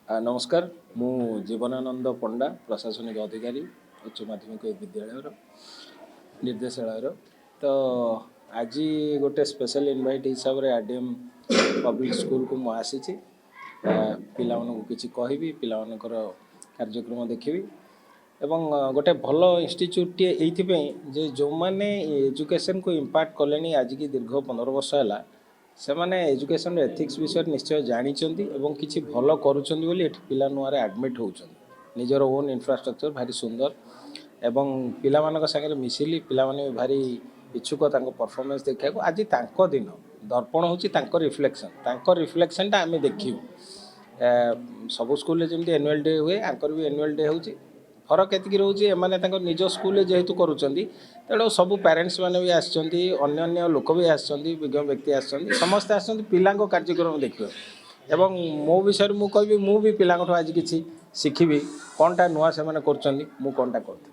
नमस्कार मु जीवनानंद पंडा प्रशासनिक अधिकारी उच्च माध्यमिक विद्यालय निर्देशालय तो आज गोटे स्पेशल इनवाइट हिसाब से आरडीएम पब्लिक स्कूल को मु आसी पिला किसी कहबी पिला कार्यक्रम देखी एवं गोटे भल इन्स्टिट्यूट ये जो मैंने एजुकेशन को इम्पैक्ट कले आज की दीर्घ 15 वर्ष है से मैंने एजुकेशन एथिक्स विषय निश्चय जानते किसी भल करुँच पिला नुआरे एडमिट होकर निजर ओन इंफ्रास्ट्रक्चर भारी सुंदर एवं पिला सागर मिसिली पिला माने भारी इच्छुक परफॉर्मेंस देखा आज दिन दर्पण हूँ रिफ्लेक्शन आम देखू सबू स्कूल जमी एनुअल डे हुए आंकर भी एनुअल डे होची फरक एति रोचे एमाने निज स्कूल जेहेतु करुँच तेणु सब पेरेन्ट्स मैंने भी अन्य लोक भी विज्ञ व्यक्ति समस्ते आला कार्यक्रम देखिए एवं मो विषय मुझे कहि भी पिला आज किसी शिखी कौनटा नुआ से कौनटा कर